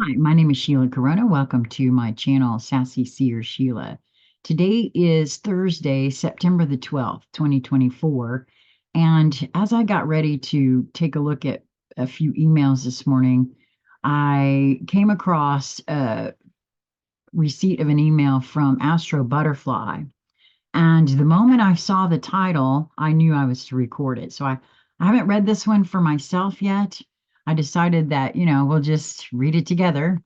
Hi, my name is Sheila Corona. Welcome to my channel, Sassy Seer Sheila. Today is Thursday, September the 12th, 2024. And as I got ready to take a look at a few emails this morning, I came across a receipt of an email from AstroButterfly. And the moment I saw the title, I knew I was to record it. So I haven't read this one for myself yet. I decided that, we'll just read it together.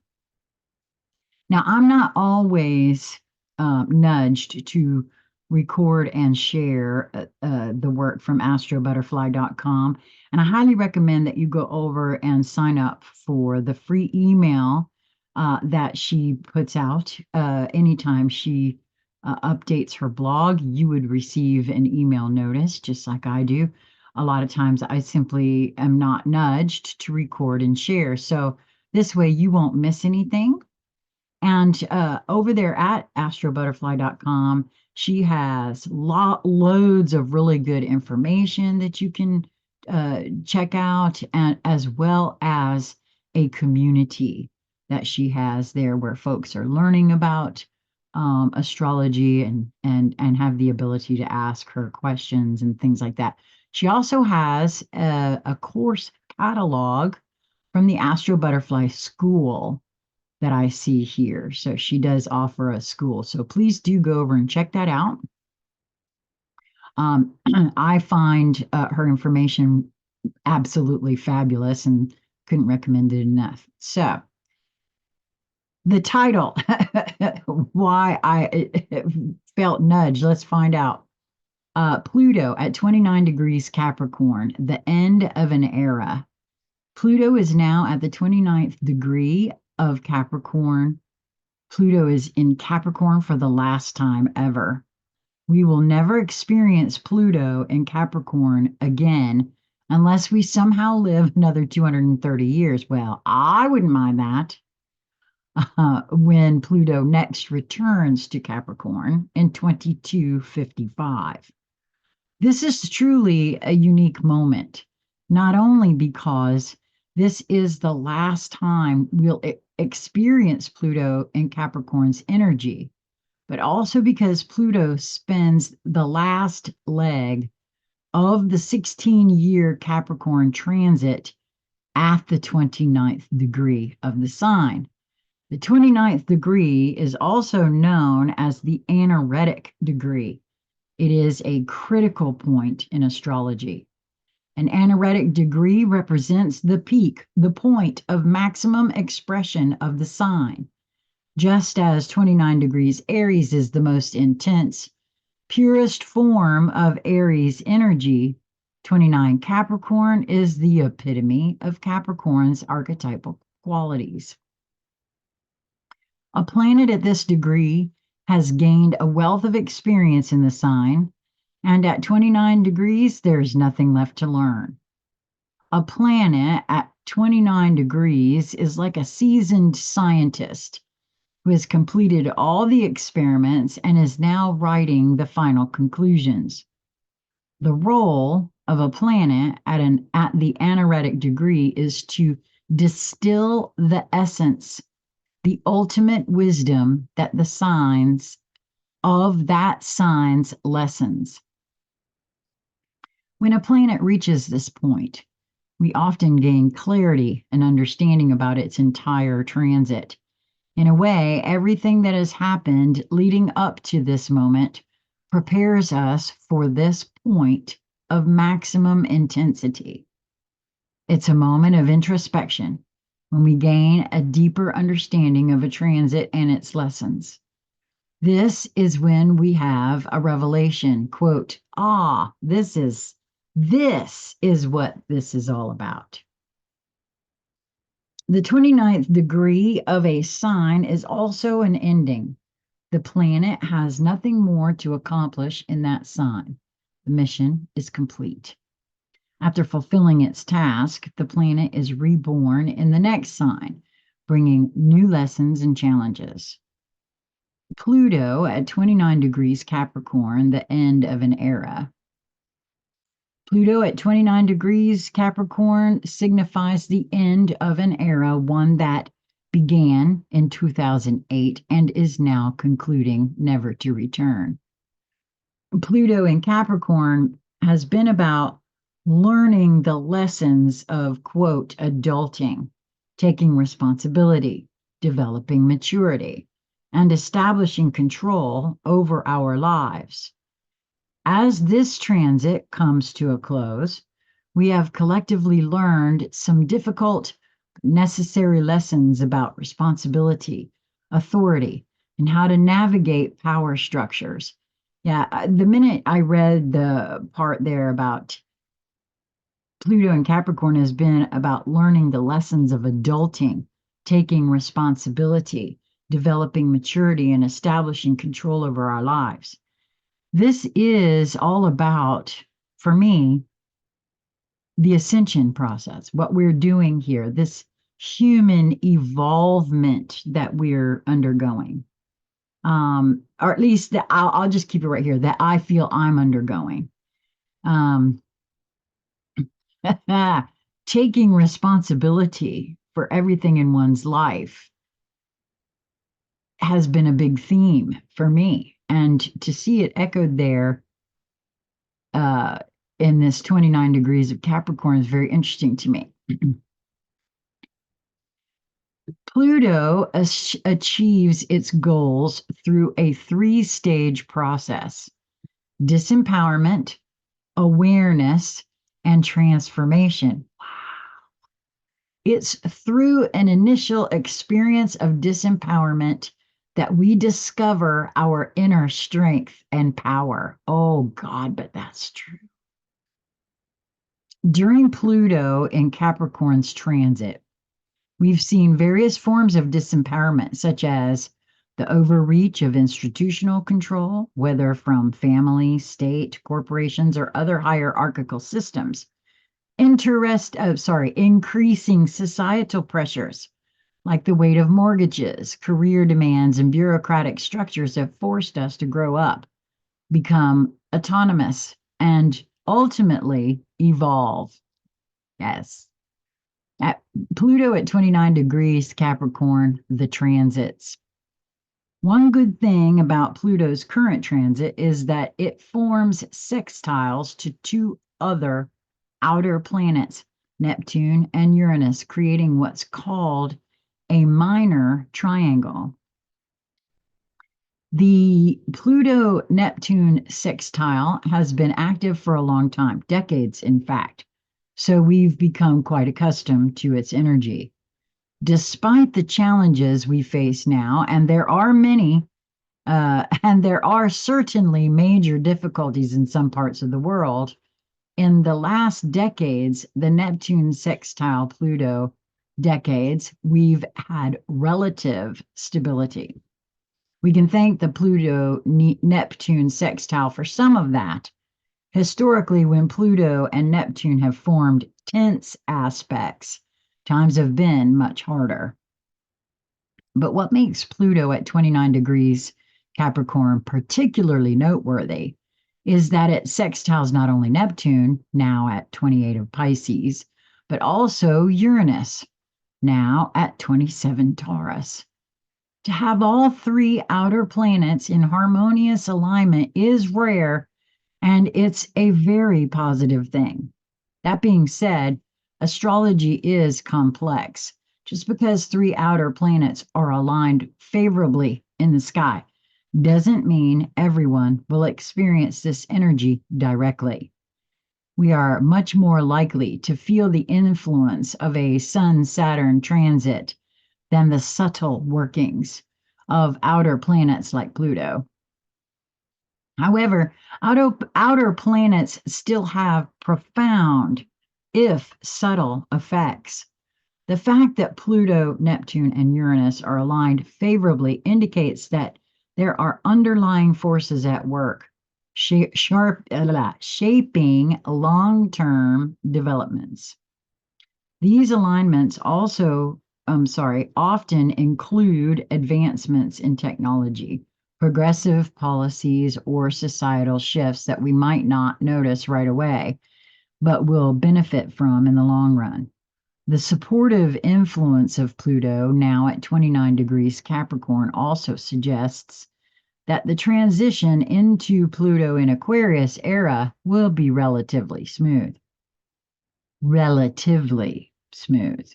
Now, I'm not always nudged to record and share the work from astrobutterfly.com. And I highly recommend that you go over and sign up for the free email that she puts out. Anytime she updates her blog, you would receive an email notice, just like I do. A lot of times I simply am not nudged to record and share. So this way you won't miss anything. And over there at astrobutterfly.com, she has loads of really good information that you can check out, and as well as a community that she has there where folks are learning about astrology and have the ability to ask her questions and things like that. She also has a course catalog from the Astro Butterfly School that I see here. So she does offer a school. So please do go over and check that out. I find her information absolutely fabulous and couldn't recommend it enough. So the title, why I felt nudged, let's find out. Pluto at 29 degrees Capricorn, the end of an era. Pluto is now at the 29th degree of Capricorn. Pluto is in Capricorn for the last time ever. We will never experience Pluto in Capricorn again unless we somehow live another 230 years. Well, I wouldn't mind that when Pluto next returns to Capricorn in 2255. This is truly a unique moment, not only because this is the last time we'll experience Pluto in Capricorn's energy, but also because Pluto spends the last leg of the 16-year Capricorn transit at the 29th degree of the sign. The 29th degree is also known as the anaretic degree. It is a critical point in astrology. An anaretic degree represents the peak, the point of maximum expression of the sign. Just as 29 degrees Aries is the most intense, purest form of Aries energy, 29 Capricorn is the epitome of Capricorn's archetypal qualities. A planet at this degree has gained a wealth of experience in the sign, and at 29 degrees, there's nothing left to learn. A planet at 29 degrees is like a seasoned scientist who has completed all the experiments and is now writing the final conclusions. The role of a planet at the anaretic degree is to distill the essence, the ultimate wisdom that the signs of that sign's lessons. When a planet reaches this point, we often gain clarity and understanding about its entire transit. In a way, everything that has happened leading up to this moment prepares us for this point of maximum intensity. It's a moment of introspection when we gain a deeper understanding of a transit and its lessons. This is when we have a revelation, quote, this is what this is all about. The 29th degree of a sign is also an ending. The planet has nothing more to accomplish in that sign. The mission is complete. After fulfilling its task, the planet is reborn in the next sign, bringing new lessons and challenges. Pluto at 29 degrees Capricorn, the end of an era. Pluto at 29 degrees Capricorn signifies the end of an era, one that began in 2008 and is now concluding, never to return. Pluto in Capricorn has been about learning the lessons of, quote, adulting, taking responsibility, developing maturity, and establishing control over our lives. As this transit comes to a close, we have collectively learned some difficult, necessary lessons about responsibility, authority, and how to navigate power structures. Yeah, the minute I read the part there about Pluto and Capricorn has been about learning the lessons of adulting, taking responsibility, developing maturity, and establishing control over our lives. This is all about, for me, the ascension process, what we're doing here, this human evolvement that we're undergoing. Or at least that I'll just keep it right here, that I feel I'm undergoing. Taking responsibility for everything in one's life has been a big theme for me. And to see it echoed there in this 29 degrees of Capricorn is very interesting to me. Pluto achieves its goals through a three-stage process: disempowerment, awareness, and transformation. It's through an initial experience of disempowerment that we discover our inner strength and power. Oh, God, but that's true. During Pluto in Capricorn's transit, we've seen various forms of disempowerment, such as the overreach of institutional control, whether from family, state, corporations, or other hierarchical systems. Increasing societal pressures like the weight of mortgages, career demands, and bureaucratic structures have forced us to grow up, become autonomous, and ultimately evolve. Yes. At Pluto at 29 degrees Capricorn, the transits. One good thing about Pluto's current transit is that it forms sextiles to two other outer planets, Neptune and Uranus, creating what's called a minor triangle. The Pluto-Neptune sextile has been active for a long time, decades, in fact. So we've become quite accustomed to its energy. Despite the challenges we face now, and there are many, and there are certainly major difficulties in some parts of the world, in the last decades, the Neptune sextile Pluto decades, we've had relative stability. We can thank the Pluto-Neptune sextile for some of that. Historically, when Pluto and Neptune have formed tense aspects, times have been much harder. But what makes Pluto at 29 degrees Capricorn particularly noteworthy is that it sextiles not only Neptune, now at 28 of Pisces, but also Uranus, now at 27 Taurus. To have all three outer planets in harmonious alignment is rare, and it's a very positive thing. That being said, astrology is complex. Just because three outer planets are aligned favorably in the sky doesn't mean everyone will experience this energy directly. We are much more likely to feel the influence of a Sun-Saturn transit than the subtle workings of outer planets like Pluto. However, outer planets still have profound, if subtle, effects. The fact that Pluto, Neptune, and Uranus are aligned favorably indicates that there are underlying forces at work, shaping long-term developments. These alignments often include advancements in technology, progressive policies, or societal shifts that we might not notice right away, but will benefit from in the long run. The supportive influence of Pluto, now at 29 degrees Capricorn, also suggests that the transition into Pluto in Aquarius era will be relatively smooth. Relatively smooth.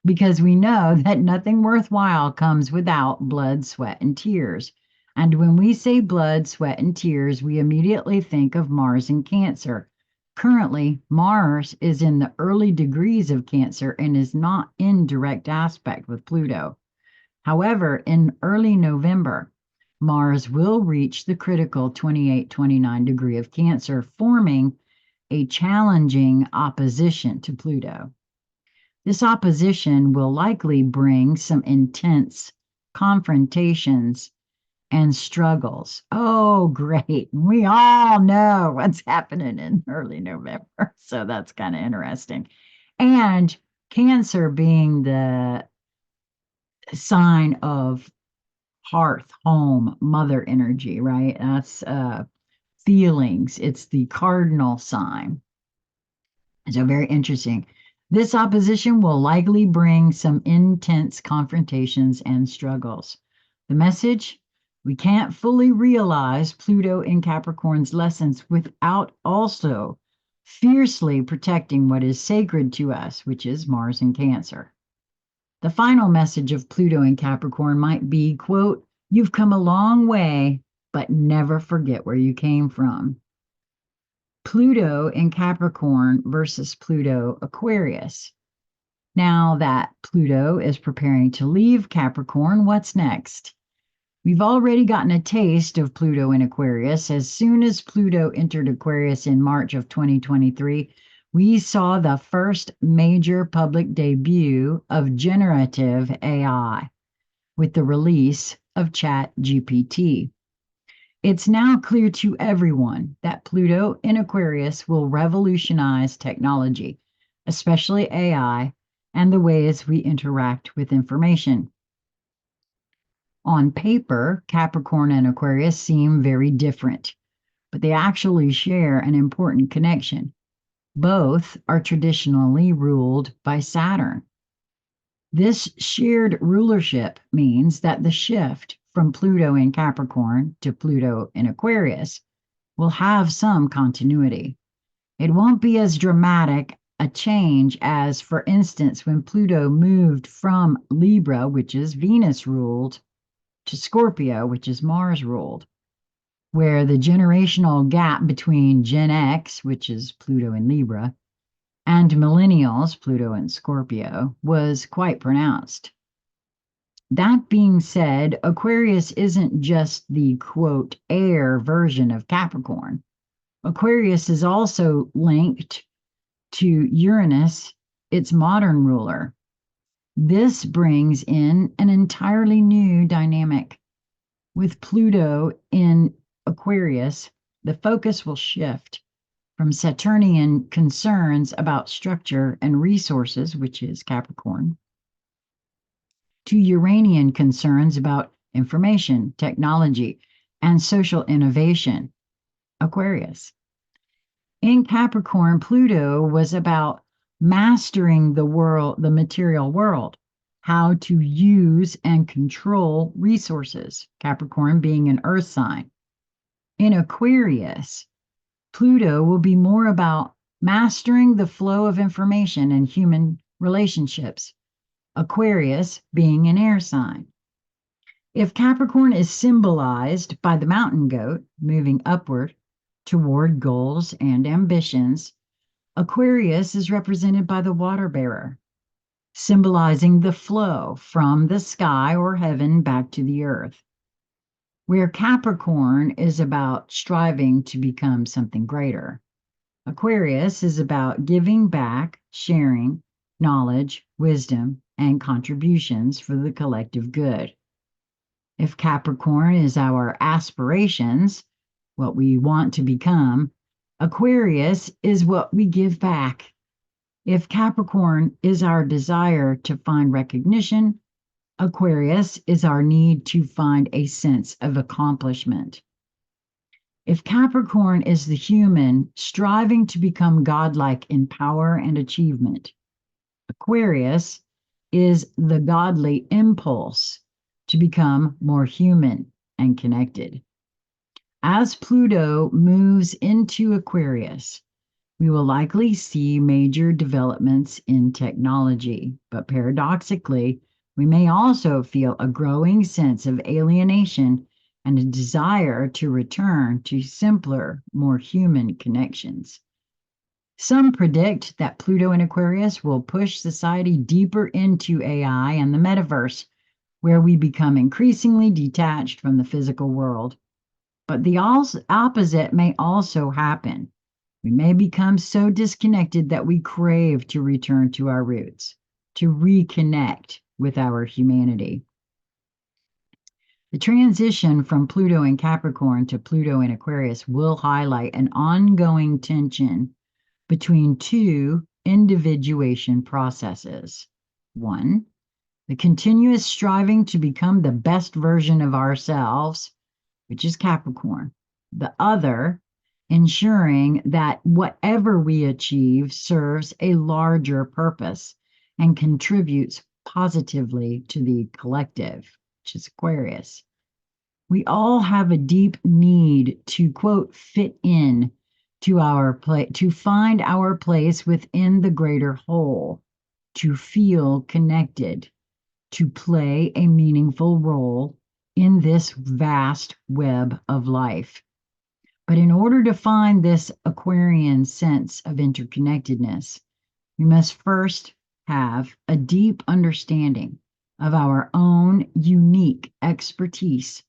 Because we know that nothing worthwhile comes without blood, sweat, and tears. And when we say blood, sweat, and tears, we immediately think of Mars in Cancer. Currently, Mars is in the early degrees of Cancer and is not in direct aspect with Pluto. However, in early November, Mars will reach the critical 28-29 degree of Cancer, forming a challenging opposition to Pluto. This opposition will likely bring some intense confrontations and struggles. Oh, great. We all know what's happening in early November. So that's kind of interesting. And Cancer being the sign of hearth, home, mother energy, right? That's feelings. It's the cardinal sign. So very interesting. This opposition will likely bring some intense confrontations and struggles. The message: we can't fully realize Pluto in Capricorn's lessons without also fiercely protecting what is sacred to us, which is Mars in Cancer. The final message of Pluto in Capricorn might be, quote, "You've come a long way, but never forget where you came from." Pluto in Capricorn versus Pluto Aquarius. Now that Pluto is preparing to leave Capricorn, what's next? We've already gotten a taste of Pluto in Aquarius. As soon as Pluto entered Aquarius in March of 2023, we saw the first major public debut of generative AI with the release of ChatGPT. It's now clear to everyone that Pluto in Aquarius will revolutionize technology, especially AI, and the ways we interact with information. On paper, Capricorn and Aquarius seem very different, but they actually share an important connection. Both are traditionally ruled by Saturn. This shared rulership means that the shift from Pluto in Capricorn to Pluto in Aquarius will have some continuity. It won't be as dramatic a change as, for instance, when Pluto moved from Libra, which is Venus ruled, to Scorpio, which is Mars ruled, where the generational gap between Gen X, which is Pluto in Libra, and millennials, Pluto in Scorpio, was quite pronounced. That being said, Aquarius isn't just the, quote, air version of Capricorn. Aquarius is also linked to Uranus, its modern ruler. This brings in an entirely new dynamic. With Pluto in Aquarius, the focus will shift from Saturnian concerns about structure and resources, which is Capricorn, to Uranian concerns about information, technology, and social innovation, Aquarius. In Capricorn, Pluto was about mastering the world, the material world, how to use and control resources, Capricorn being an earth sign. In Aquarius, Pluto will be more about mastering the flow of information and human relationships, Aquarius being an air sign. If Capricorn is symbolized by the mountain goat moving upward toward goals and ambitions, Aquarius is represented by the water bearer, symbolizing the flow from the sky or heaven back to the earth. Where Capricorn is about striving to become something greater, Aquarius is about giving back, sharing knowledge, wisdom, and contributions for the collective good. If Capricorn is our aspirations, what we want to become, Aquarius is what we give back. If Capricorn is our desire to find recognition, Aquarius is our need to find a sense of accomplishment. If Capricorn is the human striving to become godlike in power and achievement, Aquarius is the godly impulse to become more human and connected. As Pluto moves into Aquarius, we will likely see major developments in technology, but paradoxically, we may also feel a growing sense of alienation and a desire to return to simpler, more human connections. Some predict that Pluto in Aquarius will push society deeper into AI and the metaverse, where we become increasingly detached from the physical world. But the opposite may also happen. We may become so disconnected that we crave to return to our roots, to reconnect with our humanity. The transition from Pluto in Capricorn to Pluto in Aquarius will highlight an ongoing tension between two individuation processes. One, the continuous striving to become the best version of ourselves, which is Capricorn. The other, ensuring that whatever we achieve serves a larger purpose and contributes positively to the collective, which is Aquarius. We all have a deep need to, quote, fit in to our place, to find our place within the greater whole, to feel connected, to play a meaningful role in this vast web of life. But in order to find this Aquarian sense of interconnectedness, we must first have a deep understanding of our own unique expertise,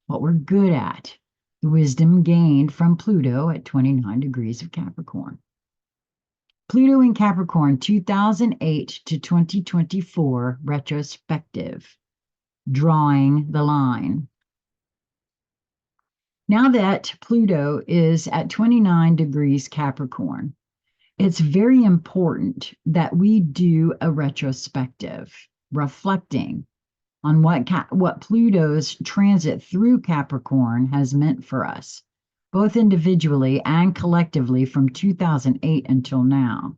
what we're good at, the wisdom gained from Pluto at 29 degrees of Capricorn. Pluto in Capricorn 2008 to 2024 retrospective, drawing the line. Now that Pluto is at 29 degrees Capricorn, it's very important that we do a retrospective, reflecting on what Pluto's transit through Capricorn has meant for us, both individually and collectively from 2008 until now.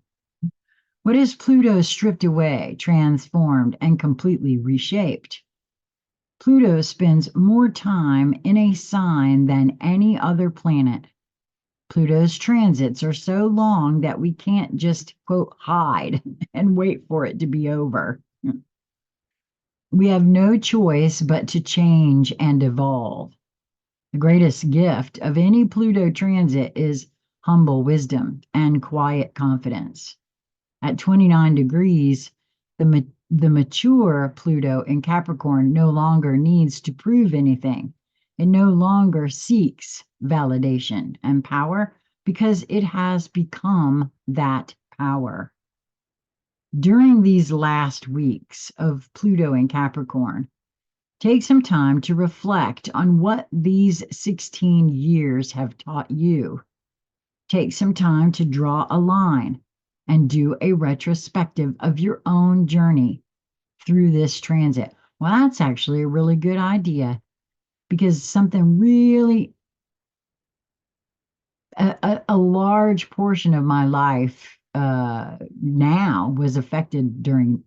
What has Pluto stripped away, transformed, and completely reshaped? Pluto spends more time in a sign than any other planet. Pluto's transits are so long that we can't just, quote, hide and wait for it to be over. We have no choice but to change and evolve. The greatest gift of any Pluto transit is humble wisdom and quiet confidence. At 29 degrees, the mature Pluto in Capricorn no longer needs to prove anything. It no longer seeks validation and power because it has become that power. During these last weeks of Pluto in Capricorn, take some time to reflect on what these 16 years have taught you. Take some time to draw a line and do a retrospective of your own journey through this transit. Well, that's actually a really good idea, because something really, a large portion of my life now was affected during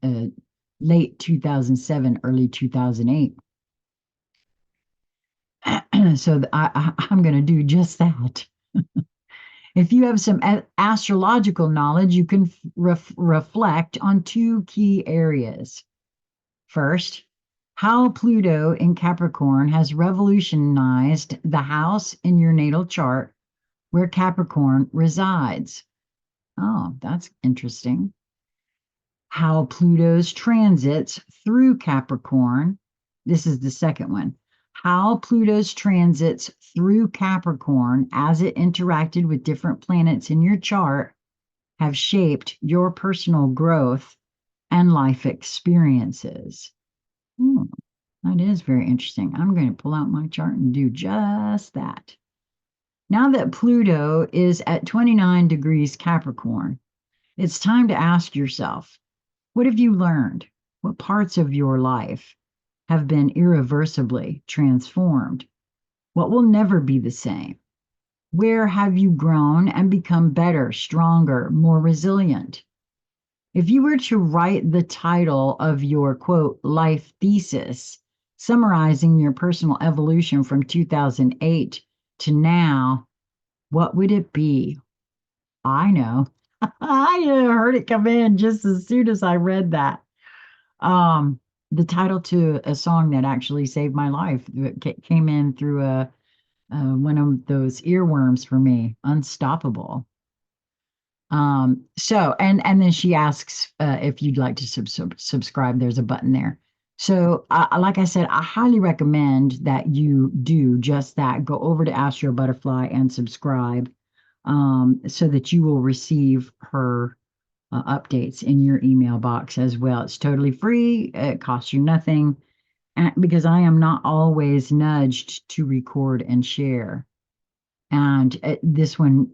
late 2007, early 2008. So I'm going to do just that. If you have some astrological knowledge, you can reflect on two key areas. First, how Pluto in Capricorn has revolutionized the house in your natal chart where Capricorn resides. Oh, that's interesting. How Pluto's transits through Capricorn, this is the second one. How Pluto's transits through Capricorn as it interacted with different planets in your chart have shaped your personal growth and life experiences. That is very interesting. I'm going to pull out my chart and do just that. Now that Pluto is at 29 degrees Capricorn, it's time to ask yourself, what have you learned? What parts of your life have been irreversibly transformed? What will never be the same? Where have you grown and become better, stronger, more resilient? If you were to write the title of your quote life thesis, summarizing your personal evolution from 2008 to now, what would it be? I know. I heard it come in just as soon as I read that. Um, the title to a song that actually saved my life came in through a one of those earworms for me, Unstoppable. And then she asks if you'd like to subscribe. There's a button there. So, like I said, I highly recommend that you do just that. Go over to Astro Butterfly and subscribe, so that you will receive her updates in your email box as well. It's totally free. It costs you nothing, and because I am not always nudged to record and share. And this one,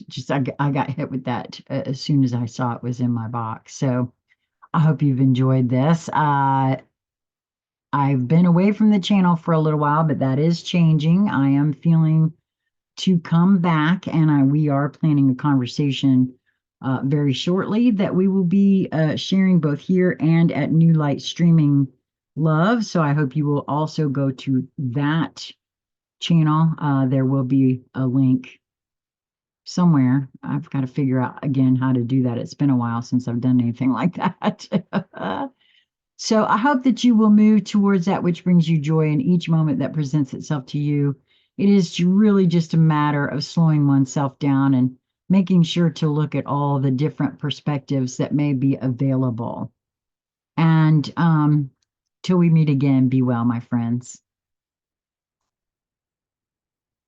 just I got hit with that as soon as I saw it was in my box. So I hope you've enjoyed this. I've been away from the channel for a little while, but that is changing. I am feeling to come back, and we are planning a conversation very shortly that we will be sharing both here and at New Light Streaming Love. So I hope you will also go to that channel. There will be a link somewhere. I've got to figure out again how to do that. It's been a while since I've done anything like that. So I hope that you will move towards that which brings you joy in each moment that presents itself to you. It is really just a matter of slowing oneself down and making sure to look at all the different perspectives that may be available. And till we meet again, be well, my friends.